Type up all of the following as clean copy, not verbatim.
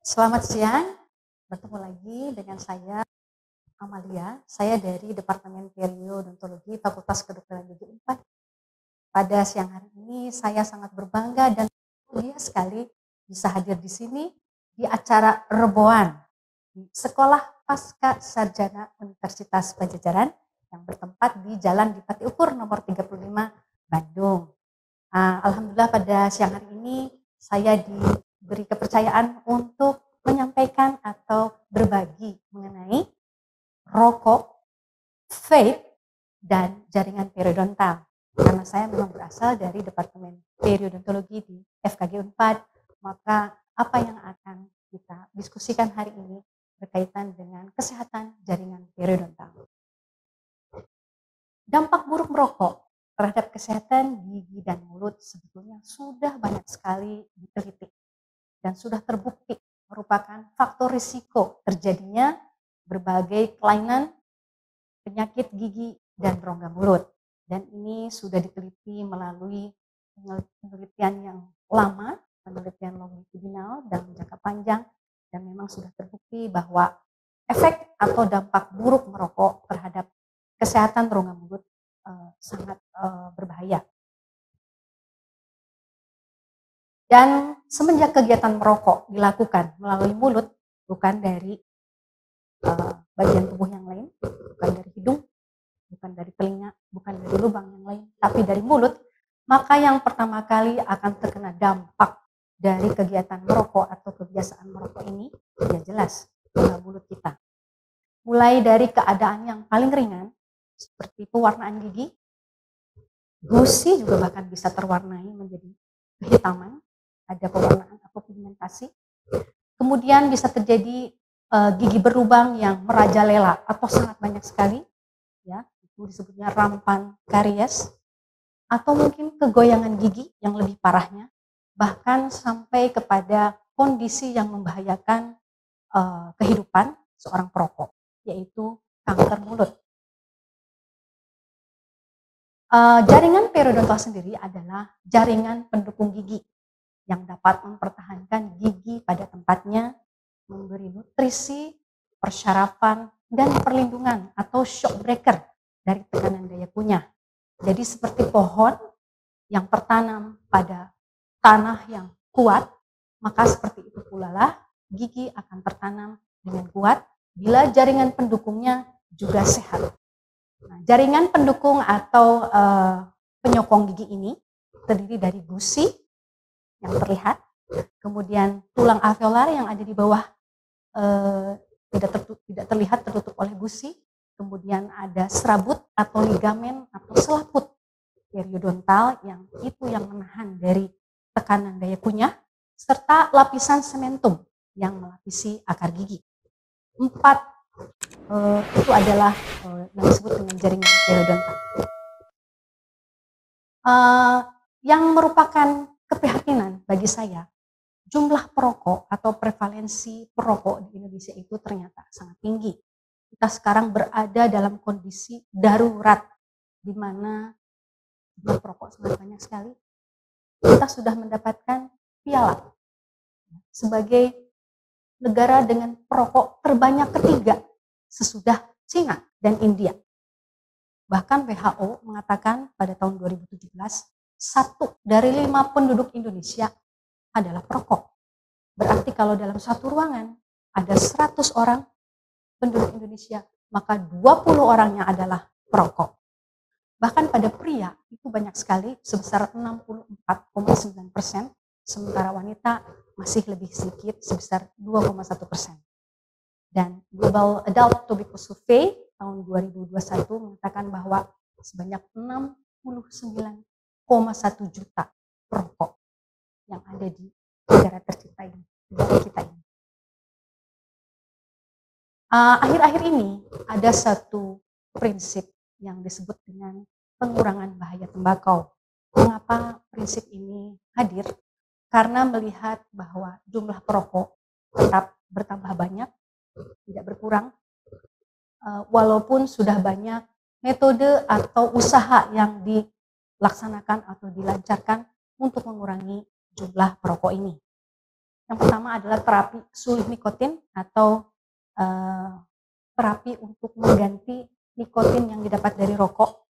Selamat siang, bertemu lagi dengan saya Amalia. Saya dari Departemen Periodontologi Fakultas Kedokteran Gigi 4. Pada siang hari ini saya sangat berbangga dan bahagia sekali bisa hadir di sini di acara Reboan di Sekolah Pasca Sarjana Universitas Pajajaran yang bertempat di Jalan Dipati Ukur nomor 35 Bandung. Alhamdulillah pada siang hari ini saya diberi kepercayaan untuk menyampaikan atau berbagi mengenai rokok, vape, dan jaringan periodontal. Karena saya memang berasal dari Departemen Periodontologi di FKG Unpad, maka apa yang akan kita diskusikan hari ini berkaitan dengan kesehatan jaringan periodontal. Dampak buruk merokok terhadap kesehatan gigi dan mulut sebetulnya sudah banyak sekali diteliti dan sudah terbukti merupakan faktor risiko terjadinya berbagai kelainan penyakit gigi dan rongga mulut. Dan ini sudah diteliti melalui penelitian yang lama, penelitian longitudinal dan jangka panjang, dan memang sudah terbukti bahwa efek atau dampak buruk merokok terhadap kesehatan rongga mulut sangat berbahaya. Dan semenjak kegiatan merokok dilakukan melalui mulut, bukan dari bagian tubuh yang lain, bukan dari hidung, bukan dari telinga, bukan dari lubang yang lain, tapi dari mulut, maka yang pertama kali akan terkena dampak dari kegiatan merokok atau kebiasaan merokok ini, ya jelas, adalah mulut kita. Mulai dari keadaan yang paling ringan, seperti pewarnaan gigi, gusi juga bahkan bisa terwarnai menjadi kehitaman, ada pewarnaan atau pigmentasi. Kemudian bisa terjadi gigi berlubang yang merajalela atau sangat banyak sekali, ya, itu disebutnya rampan karies, atau mungkin kegoyangan gigi yang lebih parahnya, bahkan sampai kepada kondisi yang membahayakan kehidupan seorang perokok, yaitu kanker mulut. Jaringan periodontal sendiri adalah jaringan pendukung gigi yang dapat mempertahankan gigi pada tempatnya, memberi nutrisi, persyarafan, dan perlindungan atau shock breaker dari tekanan daya kunyah. Jadi seperti pohon yang tertanam pada tanah yang kuat, maka seperti itu pula lah gigi akan tertanam dengan kuat bila jaringan pendukungnya juga sehat. Nah, jaringan pendukung atau penyokong gigi ini terdiri dari gusi yang terlihat, kemudian tulang alveolar yang ada di bawah tidak terlihat tertutup oleh gusi, kemudian ada serabut atau ligamen atau selaput periodontal yang itu yang menahan dari tekanan daya kunyah, serta lapisan sementum yang melapisi akar gigi. 4 itu adalah yang disebut dengan jaringan periodontal. Yang merupakan keprihatinan bagi saya, jumlah perokok atau prevalensi perokok di Indonesia itu ternyata sangat tinggi. Kita sekarang berada dalam kondisi darurat, di mana jumlah perokok sangat banyak sekali. Kita sudah mendapatkan piala sebagai negara dengan perokok terbanyak ketiga sesudah Cina dan India. Bahkan WHO mengatakan pada tahun 2017, 1 dari 5 penduduk Indonesia adalah perokok. Berarti kalau dalam satu ruangan ada 100 orang penduduk Indonesia, maka 20 orangnya adalah perokok. Bahkan pada pria itu banyak sekali, sebesar 64,9%, sementara wanita masih lebih sedikit, sebesar 2,1%. Dan Global Adult Tobacco Survey tahun 2021 mengatakan bahwa sebanyak 69,1 juta perokok yang ada di negara tercinta ini, negara kita ini. Akhir-akhir ini ada satu prinsip yang disebut dengan pengurangan bahaya tembakau. Mengapa prinsip ini hadir? Karena melihat bahwa jumlah perokok tetap bertambah banyak, tidak berkurang, walaupun sudah banyak metode atau usaha yang dilaksanakan atau dilancarkan untuk mengurangi jumlah perokok ini. Yang pertama adalah terapi sulih nikotin atau terapi untuk mengganti nikotin yang didapat dari rokok.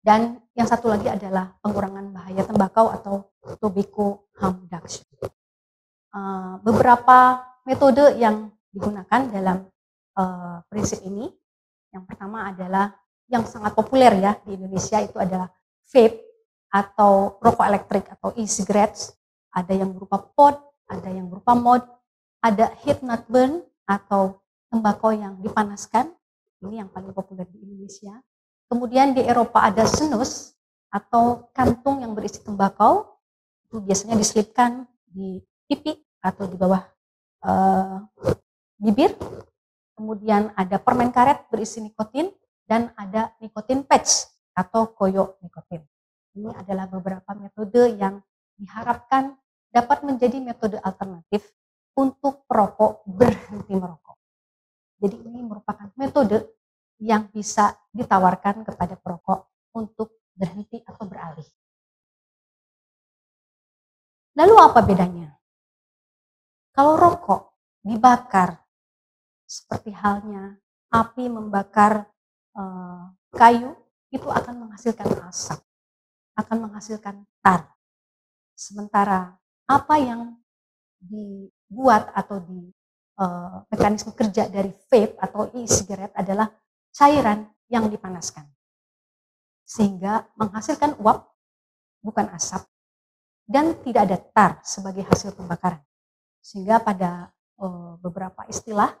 Dan yang satu lagi adalah pengurangan bahaya tembakau atau tobacco harm reduction. Beberapa metode yang digunakan dalam prinsip ini, yang pertama adalah yang sangat populer ya di Indonesia itu adalah vape atau rokok elektrik atau e-cigarettes. Ada yang berupa pod, ada yang berupa mod, ada heat not burn atau tembakau yang dipanaskan. Ini yang paling populer di Indonesia. Kemudian di Eropa ada snus atau kantung yang berisi tembakau. Itu biasanya diselipkan di pipi atau di bawah bibir. Kemudian ada permen karet berisi nikotin dan ada nikotin patch atau koyo nikotin. Ini adalah beberapa metode yang diharapkan dapat menjadi metode alternatif untuk perokok berhenti merokok. Jadi ini merupakan metode yang bisa ditawarkan kepada perokok untuk berhenti atau beralih. Lalu apa bedanya? Kalau rokok dibakar seperti halnya api membakar kayu, itu akan menghasilkan asap, akan menghasilkan tar. Sementara apa yang dibuat atau di mekanisme kerja dari vape atau e-cigarette adalah cairan yang dipanaskan. Sehingga menghasilkan uap, bukan asap, dan tidak ada tar sebagai hasil pembakaran. Sehingga pada beberapa istilah,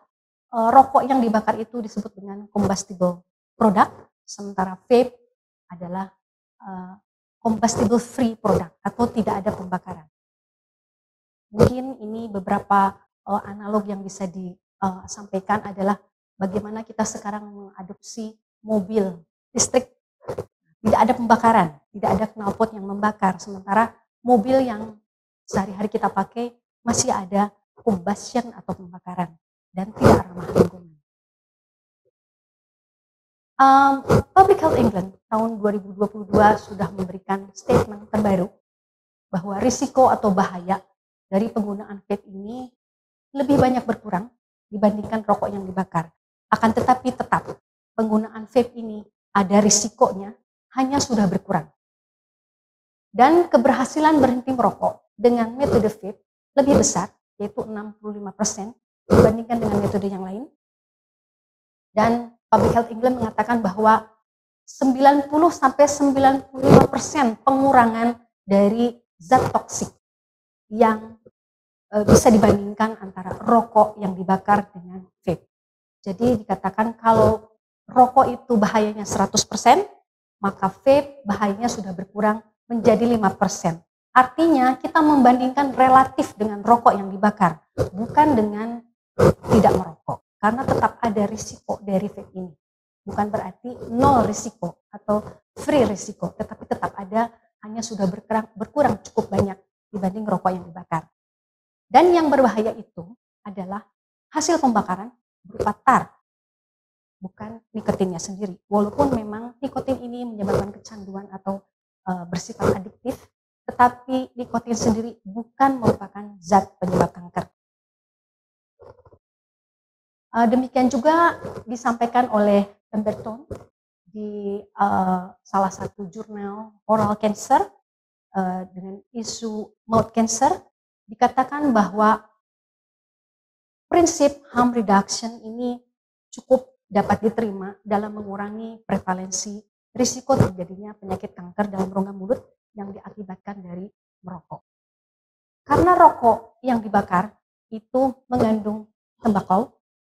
rokok yang dibakar itu disebut dengan combustible product, sementara vape adalah combustible free product atau tidak ada pembakaran. Mungkin ini beberapa analog yang bisa disampaikan adalah bagaimana kita sekarang mengadopsi mobil listrik. Tidak ada pembakaran, tidak ada knalpot yang membakar, sementara mobil yang sehari-hari kita pakai masih ada combustion atau pembakaran dan tidak ramah lingkungan. Public Health England tahun 2022 sudah memberikan statement terbaru bahwa risiko atau bahaya dari penggunaan vape ini lebih banyak berkurang dibandingkan rokok yang dibakar. Akan tetapi tetap penggunaan vape ini ada risikonya, hanya sudah berkurang. Dan keberhasilan berhenti merokok dengan metode vape lebih besar, yaitu 65% dibandingkan dengan metode yang lain. Dan Public Health England mengatakan bahwa 90-95% pengurangan dari zat toksik yang bisa dibandingkan antara rokok yang dibakar dengan vape. Jadi dikatakan kalau rokok itu bahayanya 100%, maka vape bahayanya sudah berkurang menjadi 5%. Artinya kita membandingkan relatif dengan rokok yang dibakar, bukan dengan tidak merokok. Karena tetap ada risiko dari vape ini. Bukan berarti nol risiko atau free risiko, tetapi tetap ada, hanya sudah berkurang cukup banyak dibanding rokok yang dibakar. Dan yang berbahaya itu adalah hasil pembakaran berupa tar, bukan nikotinnya sendiri. Walaupun memang nikotin ini menyebabkan kecanduan atau bersifat adiktif, tetapi nikotin sendiri bukan merupakan zat penyebab kanker. Demikian juga disampaikan oleh Pemberton di salah satu jurnal Oral Cancer dengan isu mouth cancer, dikatakan bahwa prinsip harm reduction ini cukup dapat diterima dalam mengurangi prevalensi risiko terjadinya penyakit kanker dalam rongga mulut yang diakibatkan dari merokok. Karena rokok yang dibakar itu mengandung tembakau,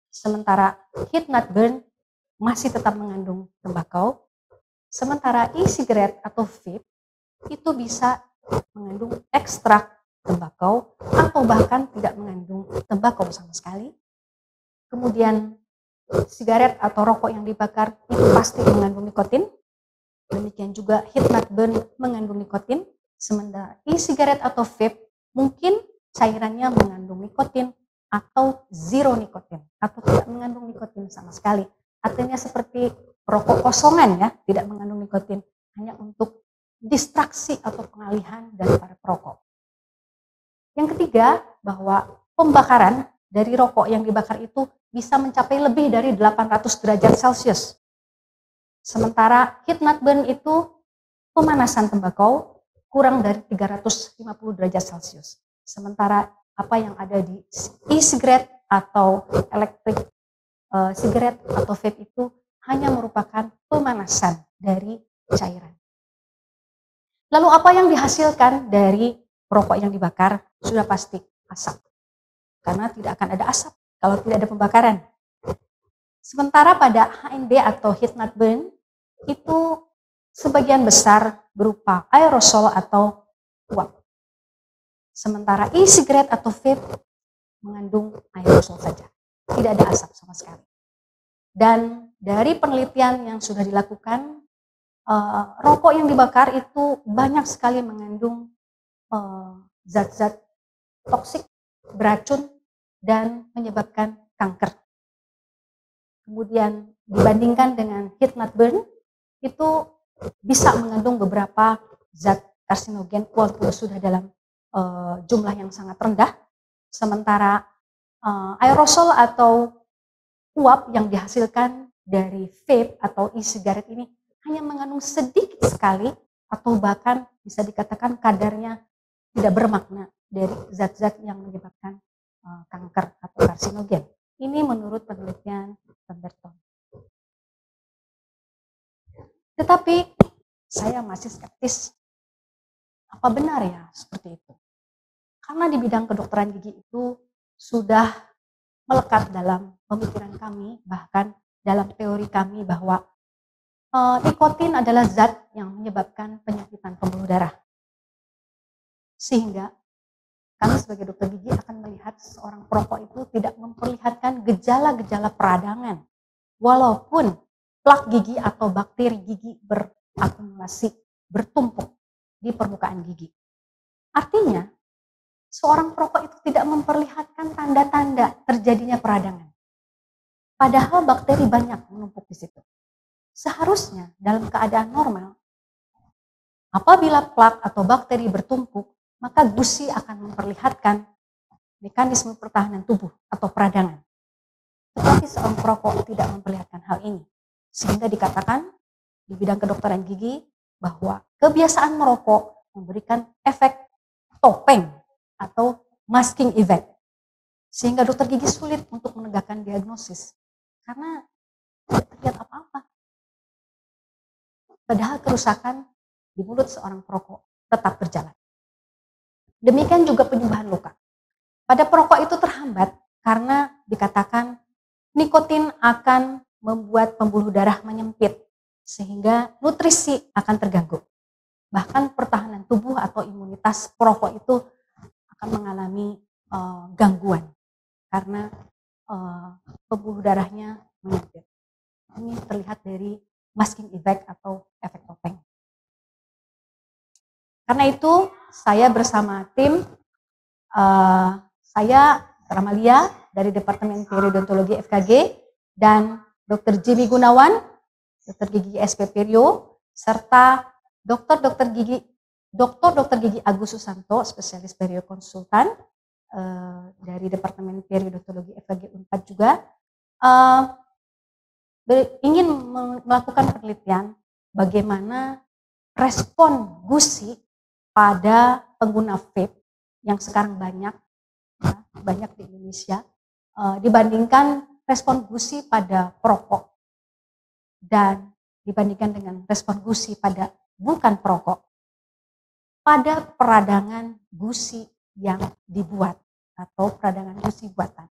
sementara heat not burn masih tetap mengandung tembakau, sementara e-cigarette atau vape itu bisa mengandung ekstrak tembakau atau bahkan tidak mengandung tembakau sama sekali. Kemudian sigaret atau rokok yang dibakar itu pasti mengandung nikotin. Demikian juga heat not burn mengandung nikotin. Sementara e-cigarette atau vape mungkin cairannya mengandung nikotin atau zero nikotin atau tidak mengandung nikotin sama sekali. Artinya seperti rokok kosongan ya, tidak mengandung nikotin, hanya untuk distraksi atau pengalihan dari para perokok. Yang ketiga, bahwa pembakaran dari rokok yang dibakar itu bisa mencapai lebih dari 800 derajat Celcius. Sementara heat not burn itu pemanasan tembakau kurang dari 350 derajat Celcius. Sementara apa yang ada di e-cigarette atau elektrik sigaret atau vape itu hanya merupakan pemanasan dari cairan. Lalu apa yang dihasilkan dari rokok yang dibakar? Sudah pasti asap. Karena tidak akan ada asap kalau tidak ada pembakaran. Sementara pada HNB atau heat not burn itu sebagian besar berupa aerosol atau uap. Sementara e-cigarette atau vape mengandung aerosol saja. Tidak ada asap sama sekali. Dan dari penelitian yang sudah dilakukan, rokok yang dibakar itu banyak sekali mengandung zat-zat toksik, beracun, dan menyebabkan kanker. Kemudian dibandingkan dengan heat not burn, itu bisa mengandung beberapa zat karsinogen walaupun sudah dalam jumlah yang sangat rendah. Sementara aerosol atau uap yang dihasilkan dari vape atau e-cigarette ini hanya mengandung sedikit sekali atau bahkan bisa dikatakan kadarnya tidak bermakna dari zat-zat yang menyebabkan kanker atau karsinogen. Ini menurut penelitian Pemberton. Tetapi saya masih skeptis. Apa benar ya seperti itu? Karena di bidang kedokteran gigi itu sudah melekat dalam pemikiran kami, bahkan dalam teori kami bahwa nikotin adalah zat yang menyebabkan penyempitan pembuluh darah. Sehingga kami sebagai dokter gigi akan melihat seorang perokok itu tidak memperlihatkan gejala-gejala peradangan. Walaupun plak gigi atau bakteri gigi berakumulasi, bertumpuk di permukaan gigi. Artinya, seorang perokok itu tidak memperlihatkan tanda-tanda terjadinya peradangan. Padahal bakteri banyak menumpuk di situ. Seharusnya dalam keadaan normal, apabila plak atau bakteri bertumpuk, maka gusi akan memperlihatkan mekanisme pertahanan tubuh atau peradangan. Tetapi seorang perokok tidak memperlihatkan hal ini. Sehingga dikatakan di bidang kedokteran gigi bahwa kebiasaan merokok memberikan efek topeng atau masking effect. Sehingga dokter gigi sulit untuk menegakkan diagnosis. Karena tidak terlihat apa-apa. Padahal kerusakan di mulut seorang perokok tetap berjalan. Demikian juga penyembuhan luka. Pada perokok itu terhambat karena dikatakan nikotin akan membuat pembuluh darah menyempit sehingga nutrisi akan terganggu. Bahkan pertahanan tubuh atau imunitas perokok itu akan mengalami gangguan karena pembuluh darahnya menyempit. Ini terlihat dari masking effect atau efek topeng. Karena itu saya bersama tim, saya Ramalia dari Departemen Periodontologi FKG dan Dr. Jimmy Gunawan, Dr. Gigi SP Perio, serta Dr. Gigi Agus Susanto, spesialis perio konsultan dari Departemen Periodontologi FKG Unpad juga, ingin melakukan penelitian bagaimana respon gusi pada pengguna vape yang sekarang banyak di Indonesia dibandingkan respon gusi pada perokok dan dibandingkan dengan respon gusi pada bukan perokok pada peradangan gusi yang dibuat atau peradangan gusi buatan.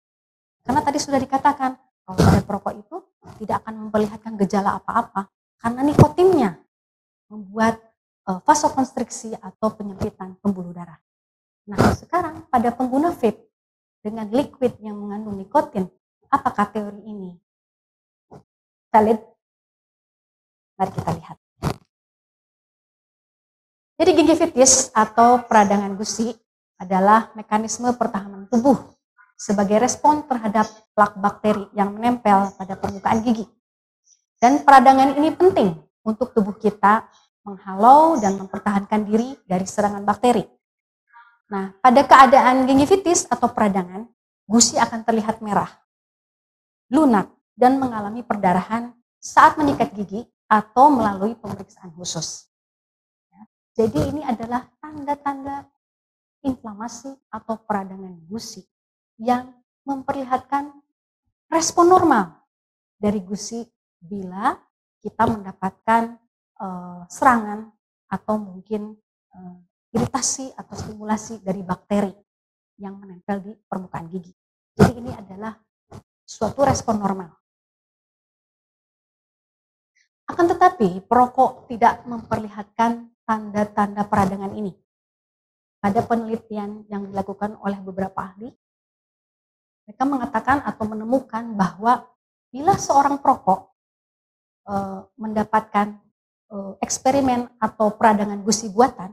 Karena tadi sudah dikatakan kalau pada perokok itu tidak akan memperlihatkan gejala apa-apa karena nikotinnya membuat vasokonstriksi atau penyempitan pembuluh darah. Nah, sekarang pada pengguna vape dengan liquid yang mengandung nikotin, apakah teori ini valid? Mari kita lihat. Jadi gingivitis atau peradangan gusi adalah mekanisme pertahanan tubuh sebagai respon terhadap plak bakteri yang menempel pada permukaan gigi. Dan peradangan ini penting untuk tubuh kita menghalau dan mempertahankan diri dari serangan bakteri. Nah, pada keadaan gingivitis atau peradangan, gusi akan terlihat merah, lunak, dan mengalami perdarahan saat menyikat gigi atau melalui pemeriksaan khusus. Jadi ini adalah tanda-tanda inflamasi atau peradangan gusi yang memperlihatkan respon normal dari gusi bila kita mendapatkan serangan atau mungkin iritasi atau stimulasi dari bakteri yang menempel di permukaan gigi. Jadi ini adalah suatu respon normal. Akan tetapi perokok tidak memperlihatkan tanda-tanda peradangan ini. Pada penelitian yang dilakukan oleh beberapa ahli, mereka mengatakan atau menemukan bahwa bila seorang perokok mendapatkan eksperimen atau peradangan gusi buatan,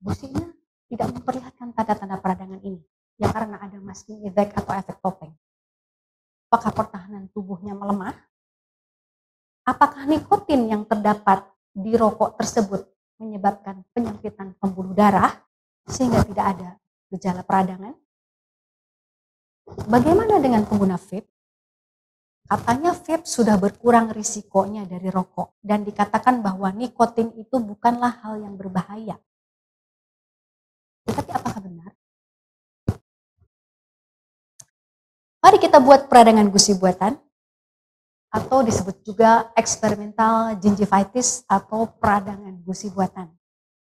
gusinya tidak memperlihatkan tanda-tanda peradangan ini. Ya karena ada masking effect atau efek topeng. Apakah pertahanan tubuhnya melemah? Apakah nikotin yang terdapat di rokok tersebut menyebabkan penyempitan pembuluh darah sehingga tidak ada gejala peradangan? Bagaimana dengan pengguna vape? Katanya vape sudah berkurang risikonya dari rokok dan dikatakan bahwa nikotin itu bukanlah hal yang berbahaya. Tetapi apakah benar? Mari kita buat peradangan gusi buatan atau disebut juga eksperimental gingivitis atau peradangan gusi buatan.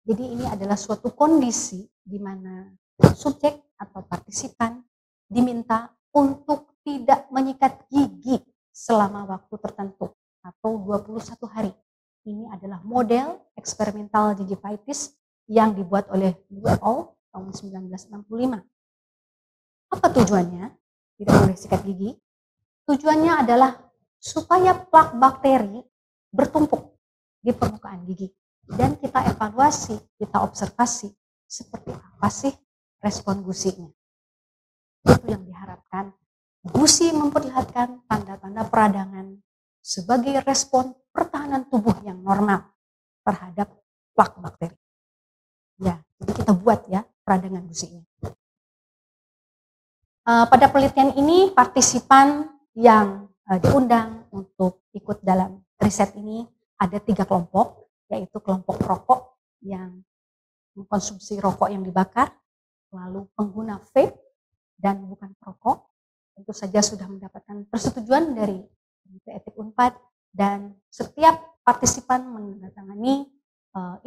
Jadi ini adalah suatu kondisi di mana subjek atau partisipan diminta untuk tidak menyikat gigi selama waktu tertentu atau 21 hari. Ini adalah model eksperimental gingivitis yang dibuat oleh WHO tahun 1965. Apa tujuannya? Tidak boleh sikat gigi. Tujuannya adalah supaya plak bakteri bertumpuk di permukaan gigi. Dan kita evaluasi, kita observasi seperti apa sih respon gusinya. Itu yang diharapkan. Gusi memperlihatkan tanda-tanda peradangan sebagai respon pertahanan tubuh yang normal terhadap plak bakteri. Ya, jadi kita buat ya peradangan gusinya. Pada penelitian ini partisipan yang diundang untuk ikut dalam riset ini ada 3 kelompok, yaitu kelompok perokok yang mengkonsumsi rokok yang dibakar, lalu pengguna vape dan bukan perokok, tentu saja sudah mendapatkan persetujuan dari Komite Etik Unpad dan setiap partisipan menandatangani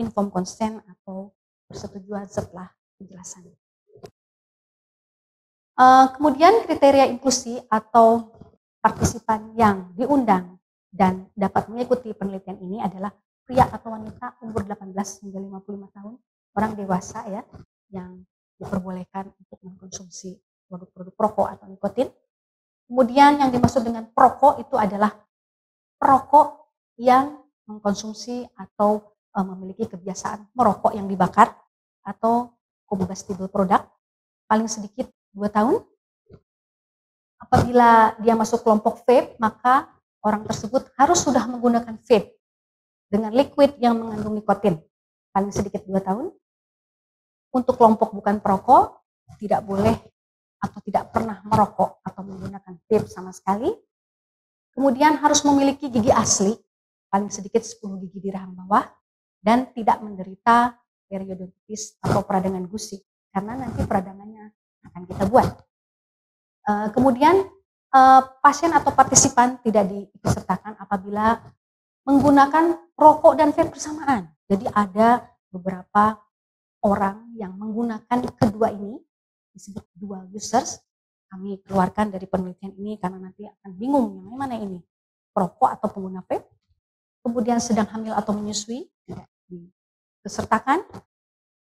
informed consent atau persetujuan setelah penjelasan. Kemudian kriteria inklusi atau partisipan yang diundang dan dapat mengikuti penelitian ini adalah pria atau wanita umur 18 hingga 55 tahun, orang dewasa ya, yang diperbolehkan untuk mengkonsumsi produk-produk rokok atau nikotin. Kemudian yang dimaksud dengan perokok itu adalah perokok yang mengkonsumsi atau memiliki kebiasaan merokok yang dibakar atau combustible product, paling sedikit 2 tahun. Apabila dia masuk kelompok vape, maka orang tersebut harus sudah menggunakan vape dengan liquid yang mengandung nikotin, paling sedikit 2 tahun. Untuk kelompok bukan perokok, tidak boleh atau tidak pernah merokok atau menggunakan vape sama sekali. Kemudian harus memiliki gigi asli, paling sedikit 10 gigi di rahang bawah, dan tidak menderita periodontitis atau peradangan gusi, karena nanti peradangannya akan kita buat. Kemudian pasien atau partisipan tidak diikutsertakan apabila menggunakan rokok dan vape bersamaan. Jadi ada beberapa orang yang menggunakan kedua ini, disebut dual users. Kami keluarkan dari penelitian ini karena nanti akan bingung yang mana ini, perokok atau pengguna vape. Kemudian sedang hamil atau menyusui, tidak disertakan,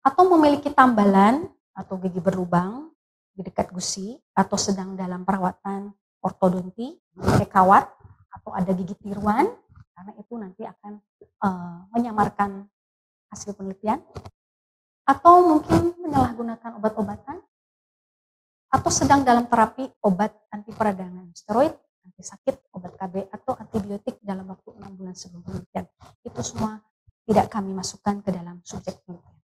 atau memiliki tambalan atau gigi berlubang di dekat gusi, atau sedang dalam perawatan ortodonti, pakai kawat, atau ada gigi tiruan, karena itu nanti akan menyamarkan hasil penelitian, atau mungkin menyalahgunakan obat-obatan, atau sedang dalam terapi obat anti peradangan, steroid, anti sakit, obat KB, atau antibiotik dalam waktu 6 bulan sebelum penelitian. Itu semua tidak kami masukkan ke dalam subjek penelitian.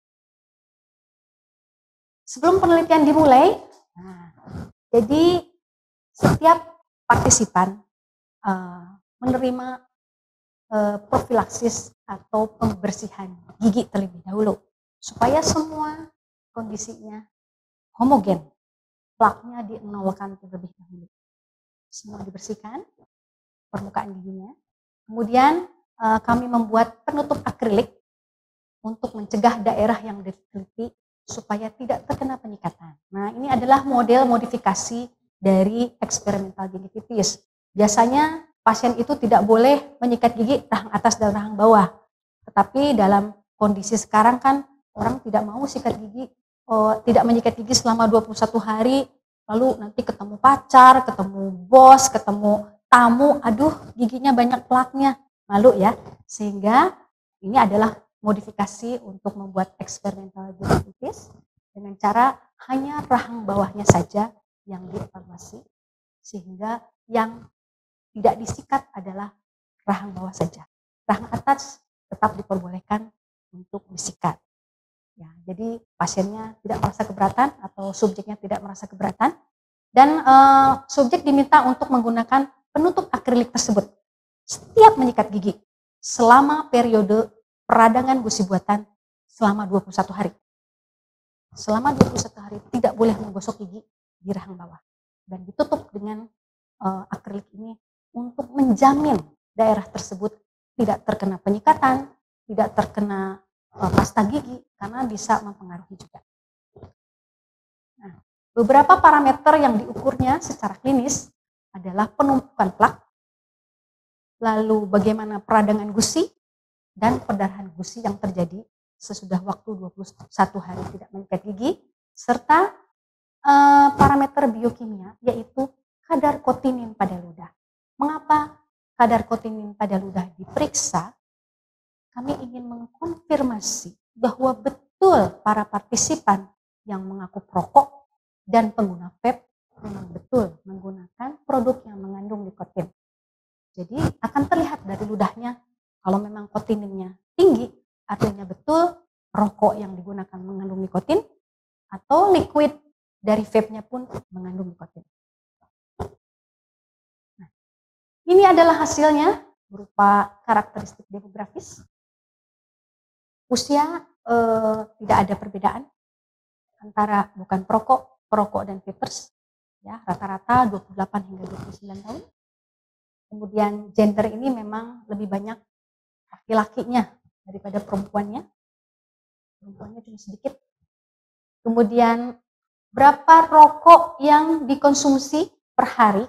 Sebelum penelitian dimulai, jadi setiap partisipan menerima profilaksis atau pembersihan gigi terlebih dahulu supaya semua kondisinya homogen, plaknya dinolkan terlebih dahulu. Semua dibersihkan permukaan giginya. Kemudian kami membuat penutup akrilik untuk mencegah daerah yang diteliti supaya tidak terkena penyikatan. Nah, ini adalah model modifikasi dari eksperimental gingivitis. Biasanya pasien itu tidak boleh menyikat gigi rahang atas dan rahang bawah. Tetapi dalam kondisi sekarang kan orang tidak mau sikat gigi, tidak menyikat gigi selama 21 hari, lalu nanti ketemu pacar, ketemu bos, ketemu tamu, aduh giginya banyak plaknya, malu ya. Sehingga ini adalah modifikasi untuk membuat eksperimental gingivitis dengan cara hanya rahang bawahnya saja yang dievaluasi, sehingga yang tidak disikat adalah rahang bawah saja. Rahang atas tetap diperbolehkan untuk disikat. Ya, jadi pasiennya tidak merasa keberatan atau subjeknya tidak merasa keberatan, dan subjek diminta untuk menggunakan penutup akrilik tersebut setiap menyikat gigi selama periode peradangan gusi buatan selama 21 hari. Selama 21 hari tidak boleh menggosok gigi di rahang bawah. Dan ditutup dengan akrilik ini untuk menjamin daerah tersebut tidak terkena penyikatan, tidak terkena pasta gigi, karena bisa mempengaruhi juga. Nah, beberapa parameter yang diukurnya secara klinis adalah penumpukan plak, lalu bagaimana peradangan gusi, dan perdarahan gusi yang terjadi sesudah waktu 21 hari tidak menyikat gigi, serta parameter biokimia, yaitu kadar kotinin pada ludah. Mengapa kadar kotinin pada ludah diperiksa? Kami ingin mengkonfirmasi bahwa betul para partisipan yang mengaku perokok dan pengguna vape memang betul menggunakan produk yang mengandung nikotin. Jadi akan terlihat dari ludahnya, kalau memang kotininnya tinggi, artinya betul rokok yang digunakan mengandung nikotin, atau liquid dari vape-nya pun mengandung nikotin. Nah, ini adalah hasilnya berupa karakteristik demografis. Usia tidak ada perbedaan antara bukan perokok dan vapers. Ya, rata-rata 28 hingga 29 tahun. Kemudian gender ini memang lebih banyak laki-lakinya daripada perempuannya. Perempuannya cuma sedikit. Kemudian berapa rokok yang dikonsumsi per hari?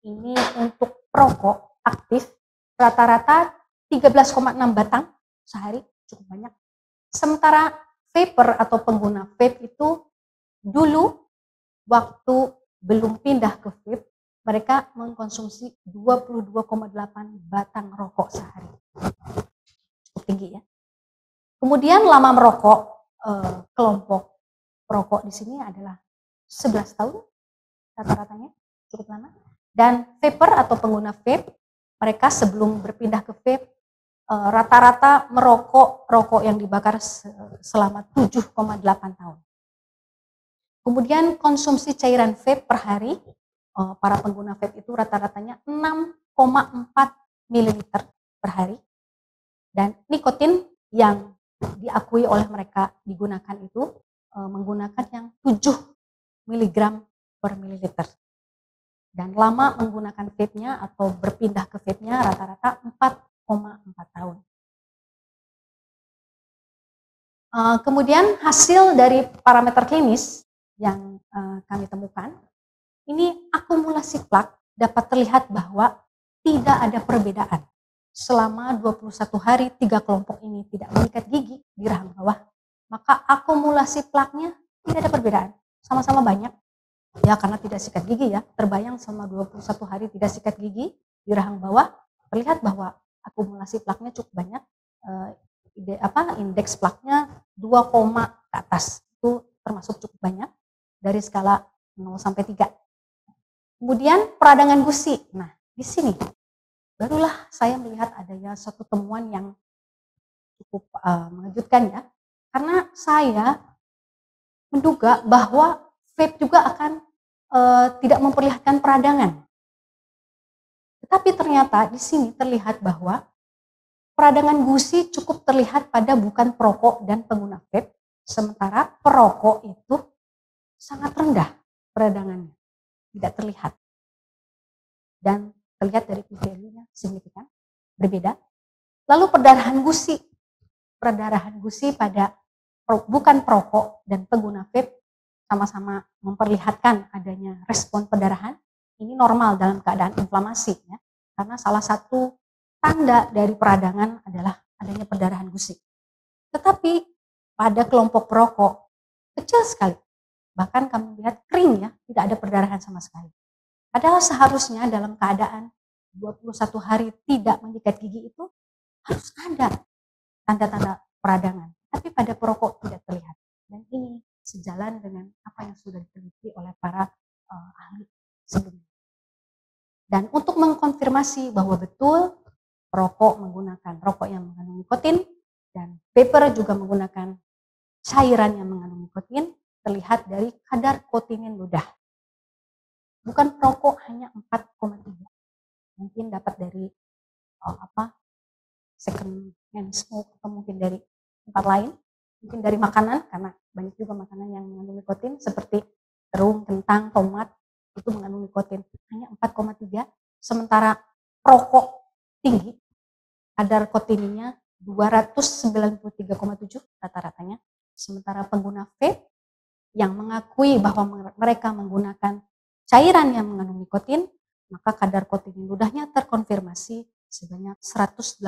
Ini untuk perokok aktif rata-rata 13,6 batang sehari, cukup banyak. Sementara vapor atau pengguna vape itu dulu waktu belum pindah ke vape, mereka mengkonsumsi 22,8 batang rokok sehari. Cukup tinggi ya. Kemudian lama merokok, kelompok perokok di sini adalah 11 tahun rata-ratanya, cukup lama. Dan vapor atau pengguna vape, mereka sebelum berpindah ke vape rata-rata merokok rokok yang dibakar selama 7,8 tahun. Kemudian konsumsi cairan vape per hari, para pengguna vape itu rata-ratanya 6,4 ml per hari. Dan nikotin yang diakui oleh mereka digunakan itu menggunakan yang 7 mg per mililiter. Dan lama menggunakan vape-nya atau berpindah ke vape-nya rata-rata 4,4 tahun. Kemudian hasil dari parameter klinis yang kami temukan, ini akumulasi plak dapat terlihat bahwa tidak ada perbedaan. Selama 21 hari 3 kelompok ini tidak mengikat gigi di rahang bawah, maka akumulasi plaknya tidak ada perbedaan, sama-sama banyak. Ya, karena tidak sikat gigi ya, terbayang selama 21 hari tidak sikat gigi di rahang bawah, terlihat bahwa akumulasi plaknya cukup banyak. Indeks plaknya 2, ke atas, itu termasuk cukup banyak dari skala 0 sampai 3. Kemudian peradangan gusi. Nah, di sini barulah saya melihat adanya suatu temuan yang cukup mengejutkan ya, karena saya menduga bahwa vape juga akan tidak memperlihatkan peradangan. Tetapi ternyata di sini terlihat bahwa peradangan gusi cukup terlihat pada bukan perokok dan pengguna vape, sementara perokok itu sangat rendah peradangannya, tidak terlihat. Dan terlihat dari p-value-nya signifikan, berbeda. Lalu perdarahan gusi pada bukan perokok dan pengguna vape sama-sama memperlihatkan adanya respon perdarahan. Ini normal dalam keadaan inflamasi, ya, karena salah satu tanda dari peradangan adalah adanya perdarahan gusi. Tetapi pada kelompok perokok kecil sekali, bahkan kami lihat kering, ya, tidak ada perdarahan sama sekali. Padahal seharusnya dalam keadaan 21 hari tidak menyikat gigi itu harus ada tanda-tanda peradangan, tapi pada perokok tidak terlihat. Dan ini sejalan dengan apa yang sudah diteliti oleh para ahli sebelumnya. Dan untuk mengkonfirmasi bahwa betul perokok menggunakan rokok yang mengandung nikotin dan vapor juga menggunakan cairan yang mengandung nikotin, terlihat dari kadar kotinin ludah. Bukan perokok hanya 4,3. Mungkin dapat dari second hand smoke, atau mungkin dari tempat lain, mungkin dari makanan, karena banyak juga makanan yang mengandung nikotin seperti terung, kentang, tomat, itu mengandung nikotin, hanya 4,3, sementara perokok tinggi, kadar kotininnya 293,7 rata-ratanya, sementara pengguna vape yang mengakui bahwa mereka menggunakan cairan yang mengandung nikotin, maka kadar kotinin ludahnya terkonfirmasi sebanyak 180,2.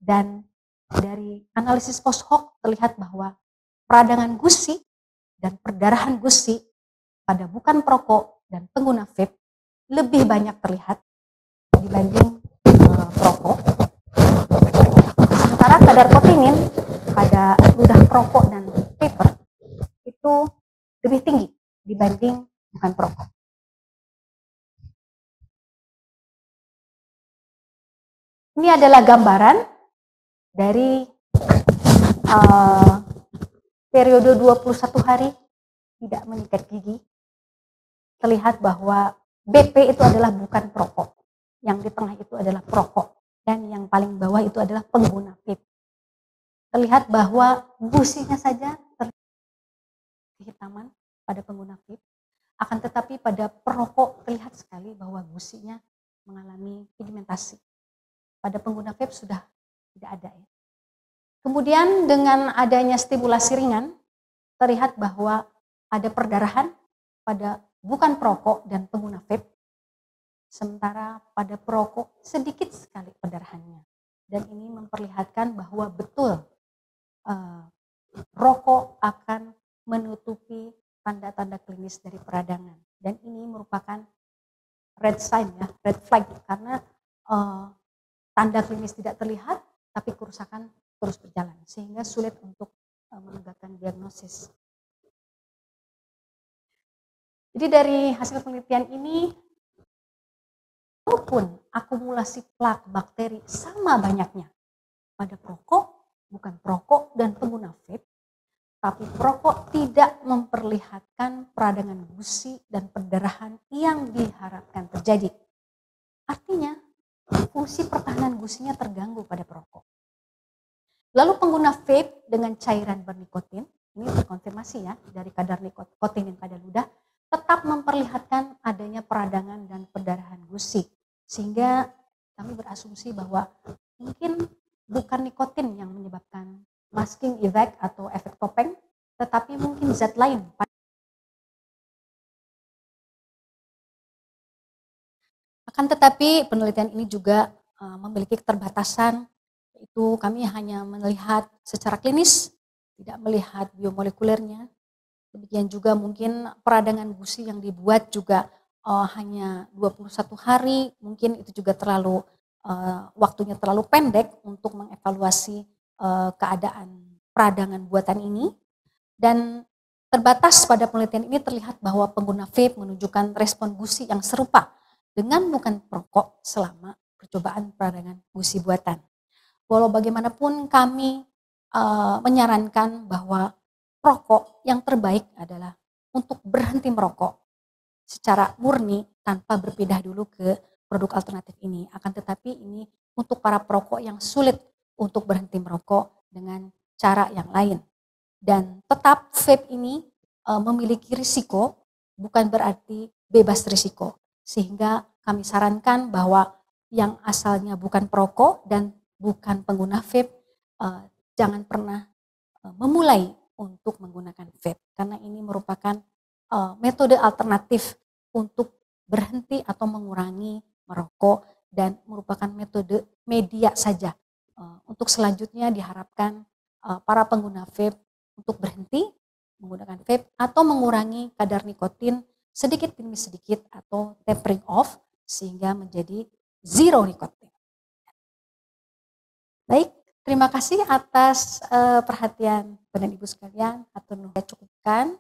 Dan dari analisis post hoc terlihat bahwa peradangan gusi dan perdarahan gusi pada bukan perokok dan pengguna vape lebih banyak terlihat dibanding perokok. Sementara kadar kotinin pada ludah perokok dan vapor itu lebih tinggi dibanding bukan perokok. Ini adalah gambaran dari periode 21 hari tidak menyikat gigi. Terlihat bahwa BP itu adalah bukan perokok. Yang di tengah itu adalah perokok. Dan yang paling bawah itu adalah pengguna vape. Terlihat bahwa gusinya saja terlihat kehitaman pada pengguna vape. Akan tetapi pada perokok terlihat sekali bahwa gusinya mengalami pigmentasi. Pada pengguna vape sudah tidak ada, ya. Kemudian dengan adanya stimulasi ringan, terlihat bahwa ada perdarahan pada bukan perokok dan pengguna vape, sementara pada perokok sedikit sekali perdarahannya. Dan ini memperlihatkan bahwa betul rokok akan menutupi tanda-tanda klinis dari peradangan. Dan ini merupakan red sign, ya, red flag, karena tanda klinis tidak terlihat, tapi kerusakan terus berjalan, sehingga sulit untuk menegakkan diagnosis. Jadi dari hasil penelitian ini, walaupun akumulasi plak bakteri sama banyaknya pada perokok, bukan perokok, dan pengguna vape, tapi perokok tidak memperlihatkan peradangan gusi dan perdarahan yang diharapkan terjadi. Artinya, fungsi pertahanan gusinya terganggu pada perokok. Lalu pengguna vape dengan cairan bernikotin, ini terkonfirmasi, ya, dari kadar nikotinin pada ludah, tetap memperlihatkan adanya peradangan dan perdarahan gusi. Sehingga kami berasumsi bahwa mungkin bukan nikotin yang menyebabkan masking effect atau efek topeng, tetapi mungkin zat lain. Akan tetapi penelitian ini juga memiliki keterbatasan, yaitu kami hanya melihat secara klinis, tidak melihat biomolekulernya. Demikian juga mungkin peradangan gusi yang dibuat juga hanya 21 hari, mungkin itu juga terlalu waktunya terlalu pendek untuk mengevaluasi keadaan peradangan buatan ini. Dan terbatas pada penelitian ini terlihat bahwa pengguna vape menunjukkan respon gusi yang serupa dengan bukan perokok selama percobaan peradangan gusi buatan. Walau bagaimanapun kami menyarankan bahwa perokok yang terbaik adalah untuk berhenti merokok secara murni tanpa berpindah dulu ke produk alternatif ini. Akan tetapi ini untuk para perokok yang sulit untuk berhenti merokok dengan cara yang lain. Dan tetap vape ini memiliki risiko, bukan berarti bebas risiko. Sehingga kami sarankan bahwa yang asalnya bukan perokok dan bukan pengguna vape, jangan pernah memulai untuk menggunakan vape. Karena ini merupakan metode alternatif untuk berhenti atau mengurangi merokok dan merupakan metode media saja. Untuk selanjutnya diharapkan para pengguna vape untuk berhenti menggunakan vape atau mengurangi kadar nikotin sedikit demi sedikit atau tapering off sehingga menjadi zero nikotin. Baik, terima kasih atas perhatian Bapak Ibu sekalian. Atur nuhun, cukupkan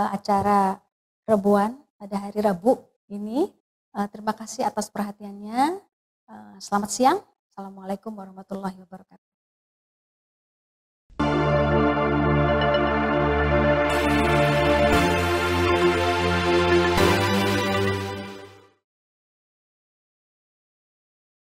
acara Rebuan pada hari Rabu ini. Terima kasih atas perhatiannya. Selamat siang. Assalamualaikum warahmatullahi wabarakatuh.